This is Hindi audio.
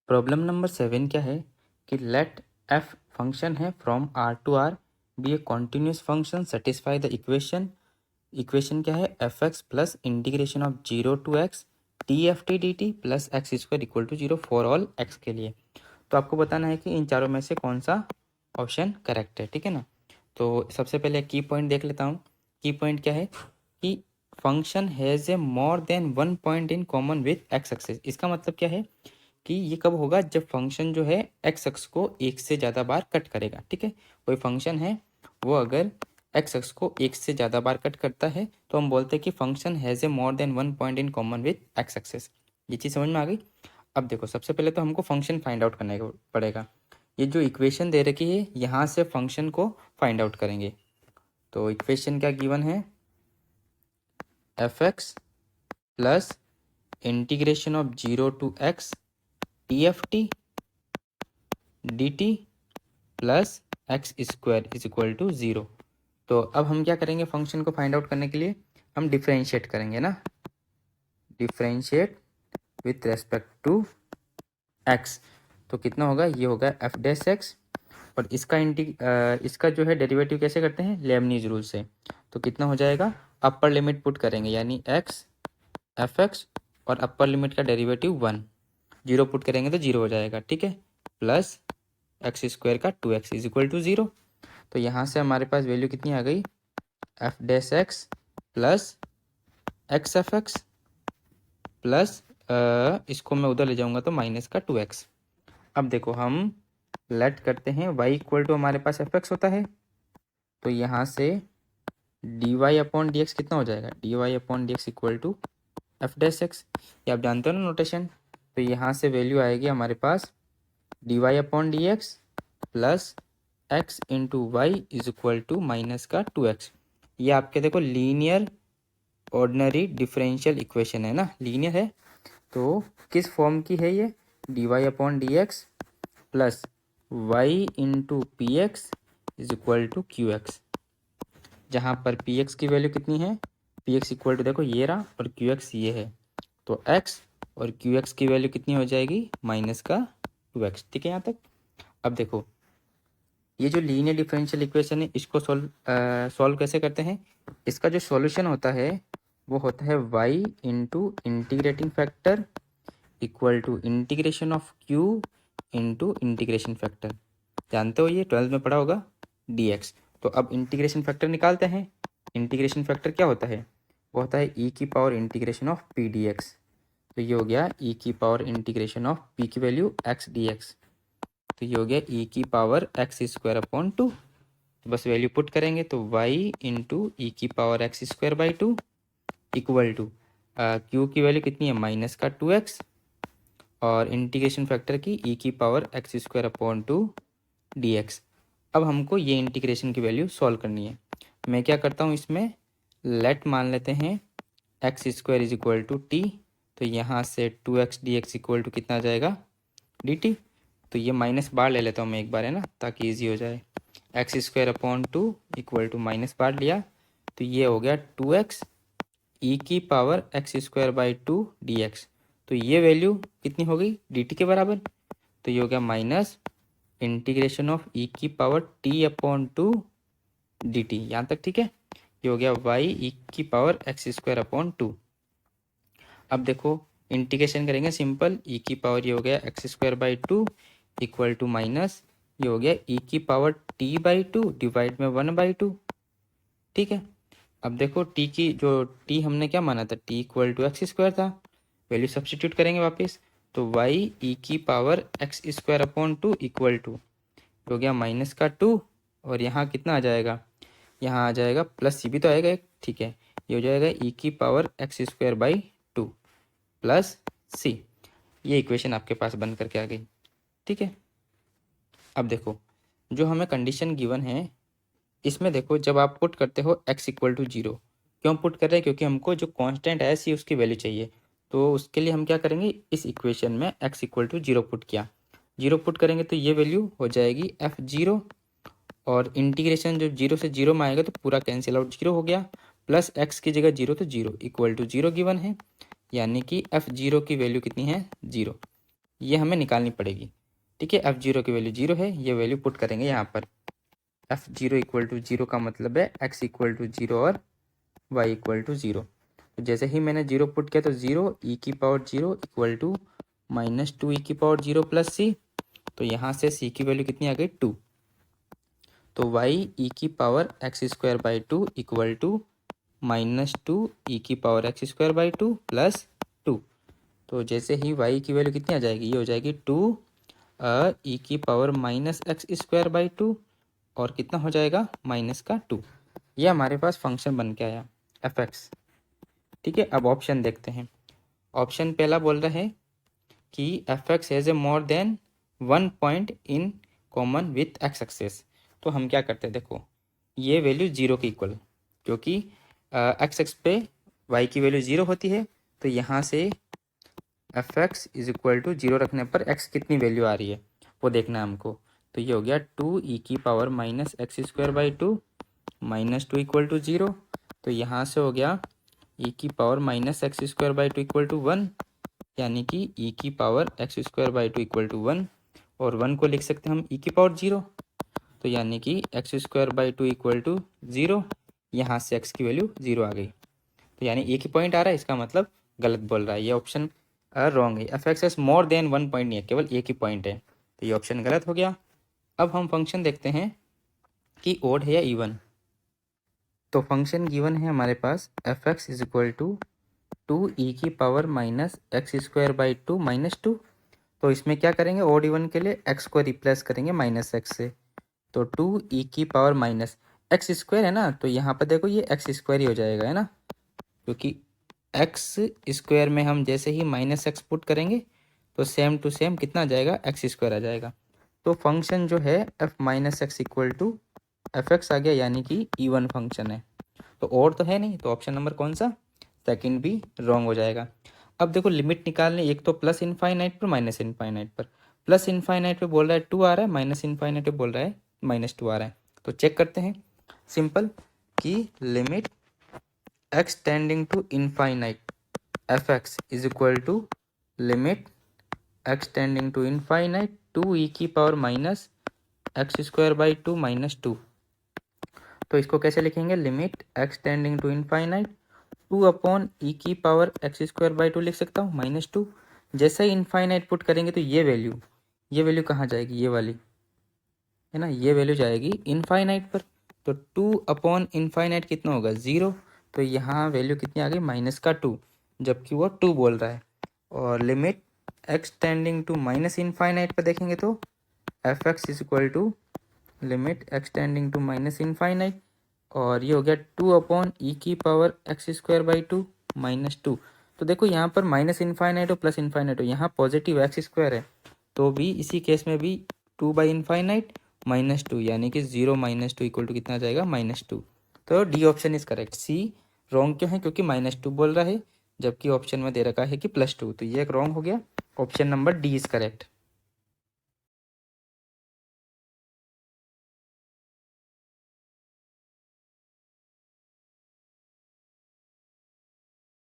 प्रॉब्लम नंबर 7 क्या है कि लेट एफ फंक्शन है from R to R be a continuous function satisfy the equation क्या है f x plus integration of 0 to x t f t d t plus x square equal to 0 for all x के लिए। तो आपको बताना है कि इन चारों में से कौन सा ऑप्शन करेक्ट है, ठीक है ना। तो सबसे पहले की पॉइंट देख लेता हूँ। की पॉइंट क्या है कि function has a more then one point in common with x axis. इसका मतलब क्या है कि ये कब होगा, जब फंक्शन जो है एक्स अक्ष को एक से ज़्यादा बार कट करेगा, ठीक है। कोई फंक्शन है वो अगर एक्स अक्ष को एक से ज़्यादा बार कट करता है तो हम बोलते हैं कि function has a more then one point in common with x axis. ये चीज़ समझ में आ गई। अब देखो, सबसे पहले तो हमको फंक्शन फाइंड आउट करने का पड़ेगा। ये जो इक्वेशन दे रखी है यहाँ से फंक्शन को फाइंड आउट करेंगे। तो इक्वेशन क्या गिवन है, f x plus integration of 0 to x t f t d t plus x square is equal to 0। तो अब हम क्या करेंगे, फंक्शन को फाइंड आउट करने के लिए हम डिफ्रेंशिएट करेंगे ना, differentiate with respect to x. तो कितना होगा, ये होगा एफ डैश एक्स और इसका जो है डेरिवेटिव कैसे करते हैं, लेबनीज रूल से। तो कितना हो जाएगा, अपर लिमिट पुट करेंगे यानी एक्स एफ एक्स और अपर लिमिट का डेरिवेटिव 1, 0 पुट करेंगे तो 0 हो जाएगा, ठीक है। प्लस एक्स स्क्वायर का 2x इज इक्वल टू 0। तो यहाँ से हमारे पास वैल्यू कितनी आ गई, F dash x plus x F x plus इसको मैं उधर ले जाऊंगा तो माइनस का 2x। अब देखो हम लेट करते हैं y इक्वल टू हमारे पास एफ एक्स होता है, तो यहाँ से d Y upon D x कितना हो जाएगा, d Y upon D x equal to f dash x. ये आप जानते हो ना नोटेशन। तो यहाँ से वैल्यू आएगी हमारे पास D Y upon D x plus X into Y is equal to minus का 2x। ये आपके देखो लीनियर ऑर्डिनरी डिफरेंशियल इक्वेशन है ना, लीनियर है। तो किस फॉर्म की है ये, d Y upon D x plus y into p x is equal to q x, जहाँ पर पी एक्स की वैल्यू कितनी है, पी एक्स इक्वल टू देखो ये रहा और क्यू एक्स ये है। तो एक्स और क्यू एक्स की वैल्यू कितनी हो जाएगी, माइनस का 2x, ठीक है यहाँ तक। अब देखो ये जो लीनियर डिफरेंशियल इक्वेशन है इसको सॉल्व कैसे करते हैं। इसका जो सॉल्यूशन होता है वो होता है y into integrating factor equal to integration of q into integration factor. जानते हो ये 12th में पढ़ा होगा, dx। तो अब इंटीग्रेशन फैक्टर निकालते हैं। इंटीग्रेशन फैक्टर क्या होता है, वो होता है e की power integration of p dx। तो ये हो गया e की पावर इंटीग्रेशन ऑफ p की वैल्यू x dx। तो ये हो गया e की पावर एक्स स्क्वायर अपॉन 2। तो बस वैल्यू पुट करेंगे तो y इंटू ई की power x square by 2 equal to q की वैल्यू कितनी है, माइनस का 2x और इंटीग्रेशन फैक्टर की e की power x square upon 2 dx। अब हमको ये इंटीग्रेशन की वैल्यू सॉल्व करनी है। मैं क्या करता हूँ, इसमें लेट मान लेते हैं x square is equal to t. तो यहाँ से 2x dx इक्वल टू कितना आ जाएगा, dt। तो ये माइनस बार ले लेता हूँ मैं एक बार, है ना, ताकि इजी हो जाए। X square upon 2 equal to minus बार लिया तो ये हो गया 2x ई की power x square by 2 dx। तो ये वैल्यू कितनी हो गई, dt के बराबर। तो ये हो गया माइनस इंटीग्रेशन ऑफ ई की पावर t अपॉन 2 dt, यहाँ तक ठीक है। ये हो गया y ई की पावर एक्स स्क्वायर अपॉन 2। अब देखो इंटीग्रेशन करेंगे सिंपल, ई की पावर ये हो गया x square by 2 equal to minus ये हो गया ई की पावर टी बाई 2 डिवाइड में 1/2, ठीक है। अब देखो टी की जो टी हमने क्या माना था, t equal to x square था। वैल्यू सब्सटीट्यूट करेंगे वापस, तो वाई ई की power x square upon 2 equal to हो गया माइनस का 2 और यहाँ कितना आ जाएगा, यहाँ आ जाएगा प्लस सी भी तो आएगा एक, ठीक है। ये हो जाएगा ई की power x square by 2 plus C. ये इक्वेशन आपके पास बन करके आ गई, ठीक है। अब देखो जो हमें कंडीशन गिवन है इसमें देखो जब आप पुट करते हो x इक्वल टू 0, क्यों पुट कर रहे हैं, क्योंकि हमको जो कांस्टेंट है सी उसकी वैल्यू चाहिए। तो उसके लिए हम क्या करेंगे, इस इक्वेशन में x इक्वल टू 0 पुट किया। 0 पुट करेंगे तो ये वैल्यू हो जाएगी f0 और इंटीग्रेशन जब 0 से 0 में आएगा तो पूरा कैंसिल आउट 0 हो गया, प्लस x की जगह 0 तो 0 इक्वल टू 0 गिवन है, यानी कि f0 की वैल्यू कितनी है, 0। ये हमें निकालनी पड़ेगी। ठीक है, F0 की वैल्यू 0 है, ये वैल्यू पुट करेंगे यहाँ पर। F0 इक्वल टू 0 का मतलब है x इक्वल टू 0 और y इक्वल टू 0। तो जैसे ही मैंने 0 पुट किया तो 0 e की पावर 0 इक्वल टू -2 e की पावर 0 प्लस c। तो यहाँ से c की वैल्यू कितनी आ गई 2। तो y e की power x square by 2 equal to -2 e की power x square by 2 plus 2। तो जैसे ही y की वैल्यू कितनी आ जाएगी, ये हो जाएगी 2 e की power minus x square by 2 और कितना हो जाएगा माइनस का 2। ये हमारे पास फंक्शन बन के आया f(x). ठीक है, अब ऑप्शन देखते हैं। ऑप्शन पहला बोल रहा है कि f(x) has a more than 1 point in common with x axes. तो हम क्या करते हैं, देखो ये वैल्यू 0 के इक्वल, क्योंकि x एक्स पे y की वैल्यू 0 होती है। तो यहाँ से f(x) इज इक्वल टू 0 रखने पर x कितनी वैल्यू आ रही है वो देखना है हमको। तो ये हो गया 2 e की power minus x square by 2 -2 equal to 0। तो यहाँ से हो गया e की power minus x square by 2 equal to 1, यानी कि e की power x square by 2 equal to 1, और 1 को लिख सकते हैं हम e की पावर 0। तो यानी कि x square by 2 equal to 0, यहाँ से x की वैल्यू 0 आ गई। तो यानी एक ही पॉइंट आ रहा है, इसका मतलब गलत बोल रहा है, ये ऑप्शन रॉन्ग है। f(x) मोर देन 1 पॉइंट नहीं है, केवल एक ही पॉइंट है, तो ये ऑप्शन गलत हो गया। अब हम फंक्शन देखते हैं कि ओड है या इवन। तो फंक्शन गिवन है हमारे पास f(x) is equal to 2 e की power minus x square by 2 -2। तो इसमें क्या करेंगे, ओड इवन के लिए x को रिप्लेस करेंगे माइनस एक्स से। तो 2 e की पावर माइनस एक्स स्क्वायर है ना, तो यहाँ पर देखो ये एक्स स्क्वायर ही हो जाएगा, है ना, क्योंकि एक्स स्क्वायर में हम जैसे ही माइनस एक्स पुट करेंगे तो सेम टू सेम कितना आ जाएगा, एक्स स्क्वायर आ जाएगा। तो फंक्शन जो है f minus x equal to f(x) आ गया, यानी कि इवन फंक्शन है। तो और तो है नहीं, तो ऑप्शन नंबर कौन सा, सेकंड भी रॉन्ग हो जाएगा। अब देखो लिमिट निकालने, एक तो प्लस इनफाइनाइट पर माइनस इनफाइनाइट पर। प्लस इनफाइनाइट पे बोल रहा है 2 आ रहा है, माइनस इनफाइनाइट पे बोल रहा है -2 आ रहा है। तो चेक करते हैं सिंपल कि limit x tending to infinite f(x) is equal to limit x tending to infinite 2 e की power minus x square by 2 -2। तो इसको कैसे लिखेंगे, limit x tending to infinite 2 upon e की पावर एक्स स्क्वायर बाई 2 लिख सकता हूँ -2। जैसे ही इनफाइनाइट पुट करेंगे तो ये वैल्यू कहाँ जाएगी, ये वाली है ना, ये वैल्यू जाएगी इनफाइनाइट पर। तो 2 अपॉन इनफाइनाइट कितना होगा 0। तो यहाँ वैल्यू कितनी आ गई -2, जबकि वो 2 बोल रहा है। और limit x tending to minus infinite पर देखेंगे तो f(x) is equal to limit x tending to minus infinite, और ये हो गया 2 अपॉन e की पावर एक्स स्क्वायर बाई 2 -2। तो देखो यहाँ पर माइनस इनफाइनाइट और प्लस इनफाइनाइट हो, यहाँ पॉजिटिव एक्स स्क्वायर है, तो भी इसी केस में भी 2 बाई इनफाइनाइट -2, यानी कि 0 -2 इक्वल टू कितना आ जाएगा -2। तो D option is correct. C wrong क्यों है, क्योंकि -2 बोल रहा है, जबकि ऑप्शन में दे रखा है कि +2, तो ये एक रॉन्ग हो गया। Option number D is correct.